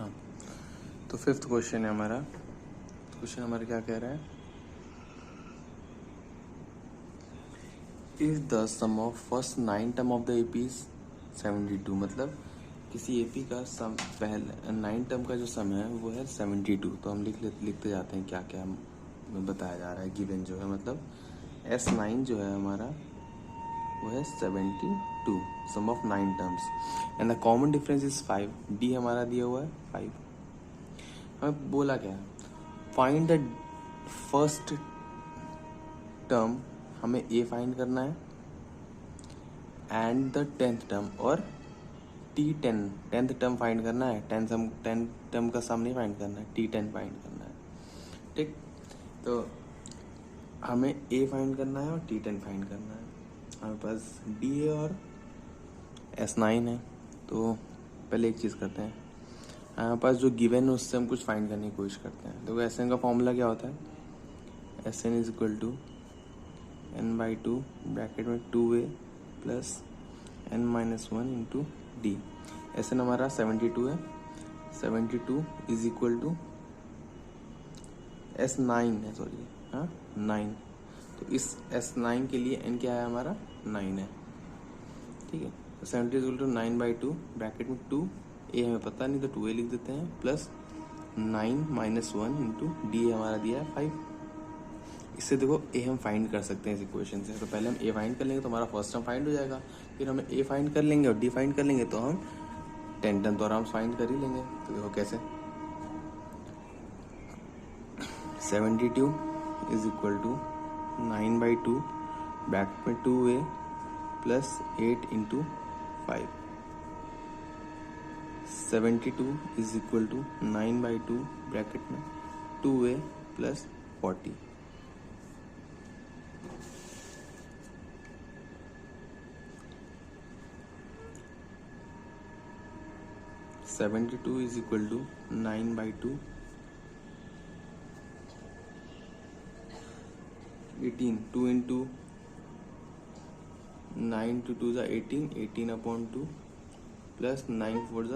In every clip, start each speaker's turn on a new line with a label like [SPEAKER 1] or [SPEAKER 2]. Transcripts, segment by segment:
[SPEAKER 1] हाँ, तो fifth question है हमारा। क्वेश्चन हमारा क्या कह रहा है, if the sum of first 9 term of the AP is 72, मतलब किसी एपी का सम पहले 9 टर्म का जो सम है वो है 72। तो हम लिखते जाते हैं क्या क्या हमें बताया जा रहा है। गिवन जो है मतलब S9 जो है हमारा वो है 72, sum of 9 terms and the common difference is 5। D हमारा दिया हुआ है 5। हमें बोला क्या है, फाइंड द फर्स्ट टर्म, हमें ए फाइंड करना है एंड द 10th टर्म, और T10 10th टर्म फाइंड करना है। 10th टर्म का सम नहीं फाइंड करना है, T10 फाइंड करना है। ठीक, तो हमें ए फाइंड करना है और T10 फाइंड करना है। हमारे पास डी है और S9 है। तो पहले एक चीज़ करते हैं, हमारे पास जो गिवन है उससे हम कुछ फाइंड करने की कोशिश करते हैं। तो एस एन का फॉर्मूला क्या होता है, S n is equal to n/2 bracket में 2a plus n-1 into D. S n हमारा 72 है, 72 इज इक्वल टू S9 है, सॉरी हाँ 9। तो इस S9 के लिए n क्या है हमारा 9 है। ठीक है, तो 70 इज इक्वल टू 9/2 ब्रैकेट में 2 ए हमें पता नहीं तो 2a लिख देते हैं प्लस 9-1 इंटू डी हमारा दिया है 5। इससे देखो ए हम फाइंड कर सकते हैं इस इक्वेशन से। तो पहले हम ए फाइंड कर लेंगे तो हमारा फर्स्ट टर्म फाइंड हो जाएगा, फिर हमें ए फाइंड कर लेंगे और डी फाइंड कर लेंगे तो हम 10 टर्म तो आराम से फाइंड कर ही लेंगे। तो देखो कैसे, 72 इज इक्वल टू 9/2 ब्रैकेट में 2a plus 8 into 5। 72 is equal to 9/2 bracket में 2a plus 40। 72 is equal to 9/2 18, 2 into 9 to 2 is 18, 18 upon 2 plus 9 4 is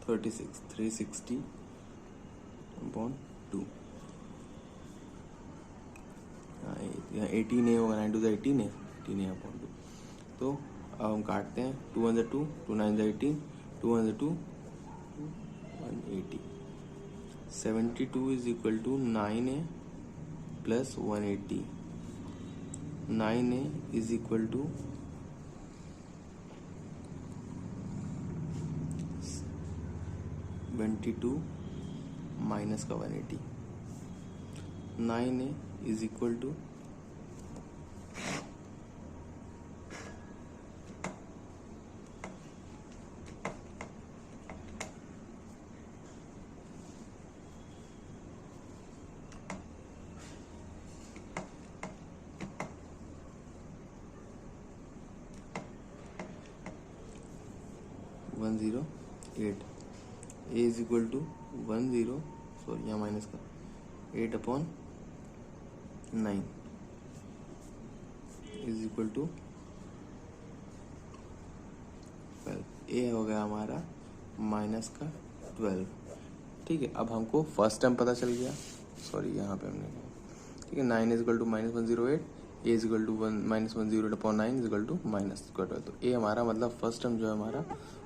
[SPEAKER 1] 36, 360 upon 2। यहाँ 18 होगा, 9 to 18 है, 18 upon 2। तो अब हम काटते हैं, 2 1 2, 2 9 18, 2 1 2 180। 72 is equal to 9a plus 180। 9a is equal to 22 minus का 180। 9a is equal to 108। a is equal to 10, sorry यहाँ माइनस का 8 upon 9 is equal to 12। a हो गया हमारा माइनस का 12। ठीक है, अब हमको फर्स्ट टर्म पता चल गया, सॉरी यहाँ पे हमने, ठीक है, 9 is equal to -108, a is equal to -108 upon 9 is equal to -12। तो a हमारा मतलब फर्स्ट टर्म जो है हमारा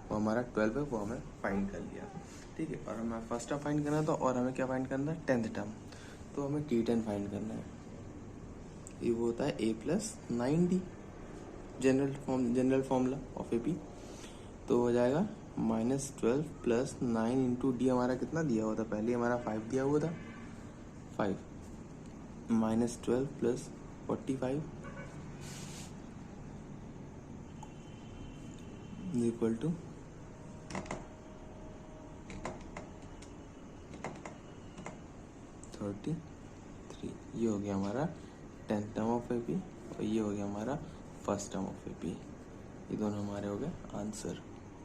[SPEAKER 1] वो हमारा 12 है, वो हमें फाइंड कर लिया। ठीक है, और हमें फर्स्ट टर्म फाइंड करना है तो और हमें क्या फाइंड करना है, 10th टर्म। तो हमें T10 फाइंड करना है। ये वो होता है a plus 9d, general formula of AP। तो हो जाएगा -12 प्लस 9 इंटू डी हमारा कितना दिया हुआ था, पहले हमारा 5 दिया हुआ था, 5 -12 प्लस 45 इज इक्वल टू 33। ये हो गया हमारा 10th टर्म ऑफ AP और ये हो गया हमारा फर्स्ट टर्म ऑफ AP। ये दोनों हमारे हो गए आंसर।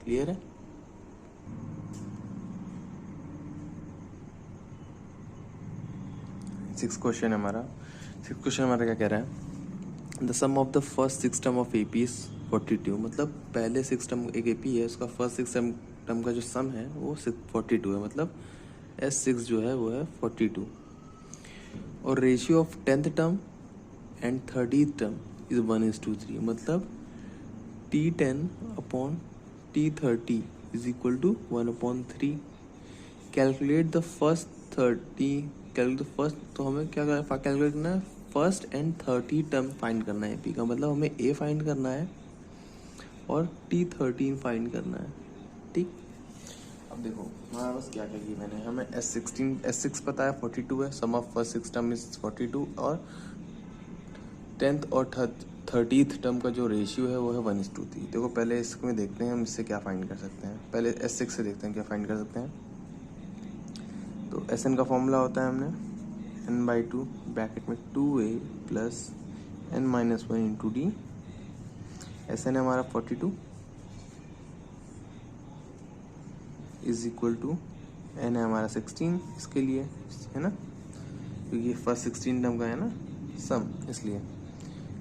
[SPEAKER 1] क्लियर है? सिक्स क्वेश्चन हमारा क्या कह रहा है, the sum of the first 6 term of AP is 42, मतलब पहले 6 टर्म एक AP है, उसका फर्स्ट 6 टर्म का जो सम है वो 42 है, मतलब S6 जो है वो है 42। और ratio of 10th term and 30th term is 1:3, मतलब T10 upon T30 is equal to 1/3। Calculate the first 30, calculate the first, तो हमें क्या कैलकुलेट करना है, फर्स्ट एंड 30 टर्म फाइंड करना है AP का, मतलब हमें A फाइंड करना है और T13 फाइंड करना है। ठीक, अब देखो हमारे पास क्या क्या गिवन है, हमें S6 पता है 42 है, सम ऑफ फर्स्ट 6 टर्म इज 42, और 10th और 30th टर्म का जो रेशियो है वो है 1:3। देखो पहले इसमें देखते हैं हम इससे क्या फाइंड कर सकते हैं, पहले S6 से देखते हैं क्या फाइंड कर सकते हैं। तो Sn का फॉर्मूला होता है हमने n/2 ब्रैकेट में 2a plus n-1 into D. Sn है हमारा 42 इज इक्वल टू n है हमारा 16 इसके लिए, है ना, क्योंकि फर्स्ट 16 टर्म का है ना सम, इसलिए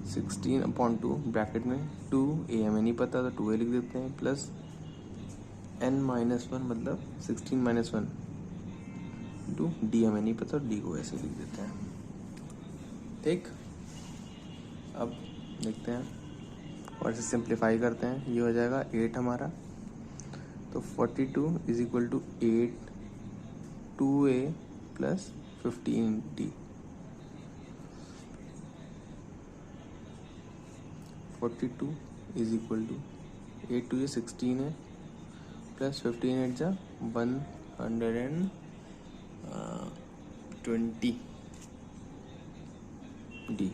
[SPEAKER 1] 16/2 ब्रैकेट में 2a हमें नहीं पता तो 2a लिख देते हैं, प्लस n-1 मतलब 16 - 1 इंटू डी हमें नहीं पता, डी को ऐसे लिख देते हैं। ठीक, अब देखते हैं और इसे सिंप्लीफाई करते हैं, ये हो जाएगा 8 हमारा, तो 42 is equal to 8 2a plus 15d। 42 is equal to 8 2 ये 16 है, प्लस 15 8 जा 120 डी।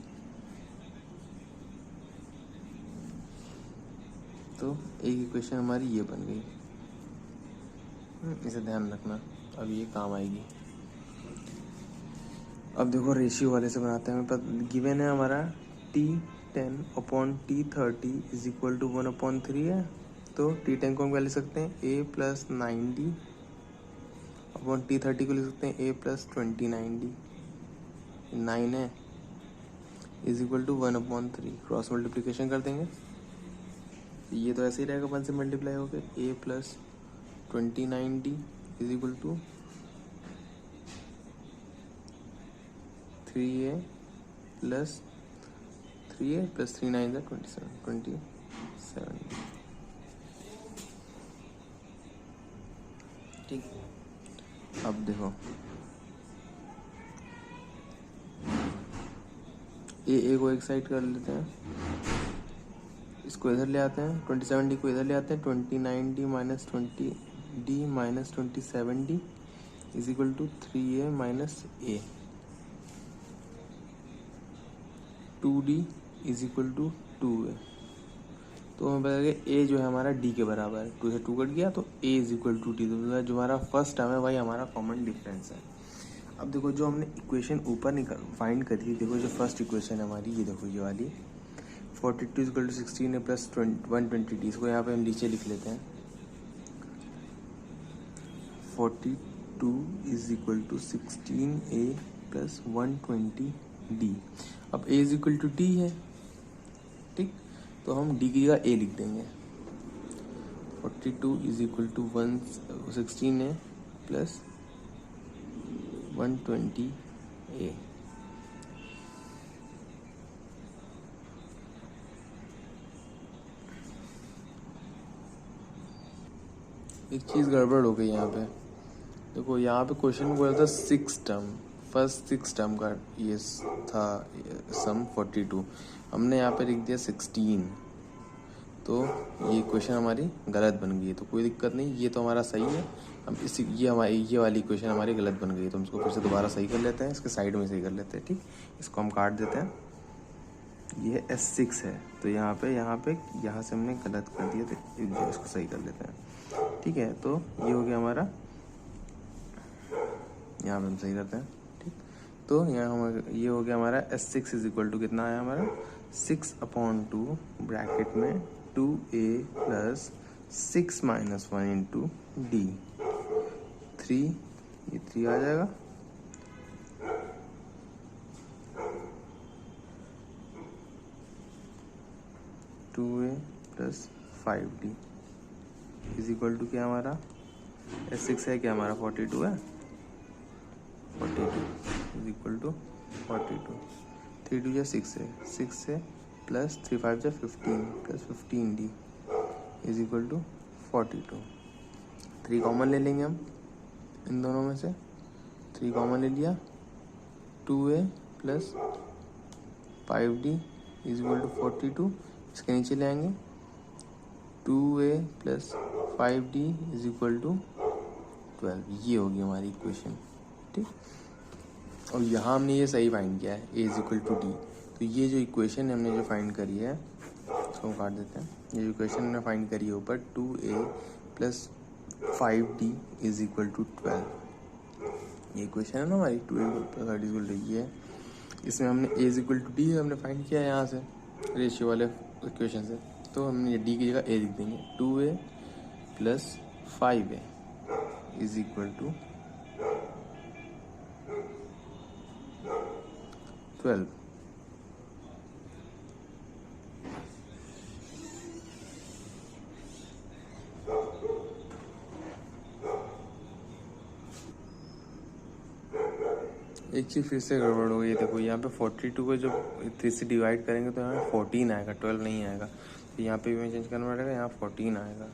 [SPEAKER 1] तो एक इक्वेशन हमारी ये बन गई, इसे ध्यान रखना, अब ये काम आएगी। अब देखो रेशियो वाले से बनाते हैं, हमें गिवन है हमारा T10 upon T30 is equal to 1/3 है, तो T10 को हम क्या लिख सकते हैं A plus 9D upon T30 को लिख सकते हैं A प्लस 29D, 9 है is equal to 1/3, cross multiplication कर देंगे, ये तो ऐसे ही रहेगा 1 से मल्टीप्लाई हो गया, A plus 29D is equal to 3a plus 3 9 27। ठीक, अब देखो ए को एक साइड कर लेते हैं, इसको इधर ले आते हैं, 27d को इधर ले आते हैं, 29d minus 20d minus 27d is equal to 3a minus a, 2d is equal to 2a। तो हमें पता है a जो है हमारा d के बराबर है, 2 से 2 कट गया तो a is equal to d, तो जो हमारा फर्स्ट टर्म है वही हमारा कॉमन डिफरेंस है। अब देखो जो हमने इक्वेशन ऊपर फाइंड करी थी, देखो जो फर्स्ट इक्वेशन है हमारी, ये देखो ये वाली 42 is equal to 16 plus 120d, इसको यहाँ पे हम नीचे लिख लेते हैं, 42 is equal to 16a plus 120d। अब a is equal to d है, ठीक, तो हम d की जगह a लिख देंगे, 42 is equal to 16a plus 120a। एक चीज़ गड़बड़ हो गई यहाँ पे, देखो यहाँ पे क्वेश्चन में बोला था 6 टर्म, फर्स्ट 6 टर्म का ये था सम 42, हमने यहाँ पे लिख दिया 16, तो ये क्वेश्चन हमारी गलत बन गई है। तो कोई दिक्कत नहीं, ये तो हमारा सही है, हम इसी ये वाली क्वेश्चन हमारी गलत बन गई है, तो हम इसको फिर से दोबारा सही कर लेते हैं, इसके साइड में सही कर लेते हैं। ठीक, इसको हम काट देते हैं, ये S6 है, तो यहाँ से हमने गलत कर दिया, तो इसको सही कर लेते हैं। ठीक है, तो ये हो गया हमारा, यहाँ पे हम सही करते हैं। ठीक, तो यहाँ ये हो गया हमारा S6 इज इक्वल टू कितना आया हमारा 6/2 ब्रैकेट में 2a प्लस 6 - 1 इंटू डी, 3, ये 3 आ जाएगा, two a plus 5d is equal to क्या हमारा S6 है, क्या हमारा 42 है, 42 इज इक्वल टू 42, 3 2 या 6 है, 6 है प्लस 3 5 या 15 plus 15d is equal to 42। 3 common ले लेंगे हम इन दोनों में से, 3 कॉमन ले लिया, 2a plus 5d is equal to 42, इसके नीचे ले आएंगे 2a plus 5d is equal to 12, ये होगी हमारी इक्वेशन। ठीक, और यहाँ हमने ये सही फाइंड किया है, a is equal to d। तो ये जो इक्वेशन हमने जो फाइंड करी है, इसको काट देते हैं, ये इक्वेशन हमने फाइंड करी है ऊपर 2a plus 5d is equal to 12, ये इक्वेशन है ना हमारी 2a plus 5d is equal to, ये इसमें हमने a is equal to d हमने फाइंड किया है यहाँ से रेशियो वाले इक्वेशन से, तो हमने ये d की जगह a लिख देंगे, 2a plus 5a is equal to 12। एक चीज़ फिर से गड़बड़ हो गई, देखो यहाँ पे 42 को जब 3 से डिवाइड करेंगे तो यहाँ 14 आएगा, 12 नहीं आएगा। तो यहाँ पे भी चेंज करना पड़ेगा, यहाँ 14 आएगा,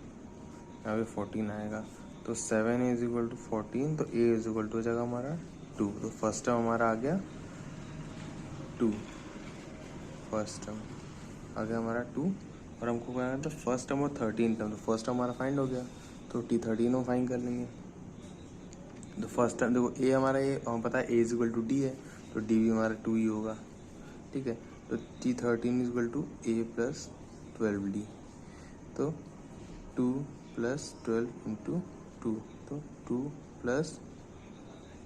[SPEAKER 1] यहाँ पे 14 आएगा। तो 7 इज इक्वल टू 14, तो a इज इक्वल टू हो जाएगा हमारा 2। तो फर्स्ट टर्म हमारा आ गया 2, फर्स्ट टर्म आ गया हमारा 2, और हमको क्या था फर्स्ट टर्म और 13 टर्म, तो फर्स्ट टर्म हमारा फाइंड हो गया, तो T13 हम फाइंड कर लेंगे। तो फर्स्ट टर्म देखो a हमारा ये हमें पता है a is equal to d है, तो d भी हमारा 2 ही होगा। ठीक है, तो T13 is equal to a plus 12d, तो 2 प्लस 12 इंटू 2, तो 2 प्लस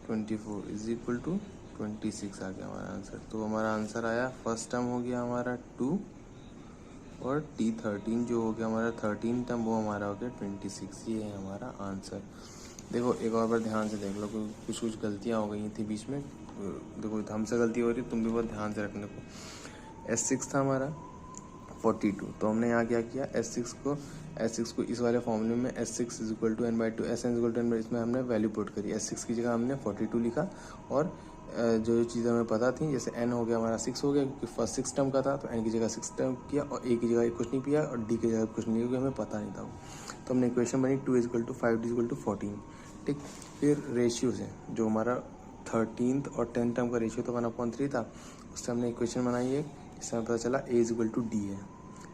[SPEAKER 1] 24 इज इक्वल टू 26 आ गया हमारा आंसर। तो हमारा आंसर आया, फर्स्ट टर्म हो गया हमारा 2, और T13 जो हो गया हमारा 13 टर्म वो हमारा हो गया 26, ये है हमारा आंसर। देखो एक और बार ध्यान से देख लो, कुछ कुछ गलतियाँ हो गई थी बीच में, देखो हमसे गलती हो रही, तुम भी बहुत ध्यान से रखने को। S6 था हमारा 42, तो हमने यहाँ क्या किया, S6 को इस वाले फॉर्मूले में S6 is equal to n/2 Sn is equal to n/, इसमें हमने वैल्यू पुट करी, S6 की जगह हमने 42 लिखा, और जो चीज़ें हमें पता थी, जैसे n हो गया हमारा 6 हो गया क्योंकि फर्स्ट 6 टर्म का था, तो n की जगह 6 टर्म किया, और a की जगह कुछ नहीं किया, और d की जगह कुछ नहीं किया क्योंकि हमें पता नहीं था वो। तो हमने इक्वेशन बनी 2 is equal to 5d is equal to 14। ठीक, फिर रेशियो से जो हमारा 13th और 10th टर्म का रेशियो तो 1/3 था, उससे हमने इक्वेशन बनाई है, इससे हमें पता चला a is equal to d है।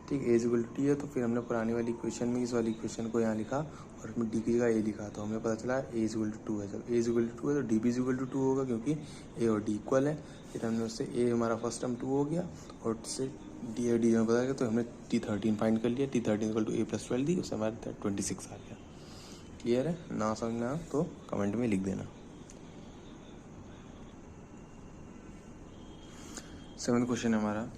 [SPEAKER 1] ठीक, a is equal to d है, तो फिर हमने पुरानी वाली इक्वेशन में इस वाली इक्वेशन को यहाँ लिखा, और उसमें d की जगह a लिखा, तो हमें पता चला a इज इक्वल टू 2 है। जब a इज इक्वल टू 2 है तो d भी इज इक्वल टू 2 होगा, क्योंकि a और d इक्वल है। फिर हमने उससे a हमारा फर्स्ट टर्म 2 हो गया, और उससे d और d हमें पता गया, तो हमने T13 फाइंड कर लिया, T13 equal to a plus 12 d, उससे हमारा 26 आ गया। क्लियर है? ना समझना तो कमेंट में लिख देना। 7वां क्वेश्चन है हमारा,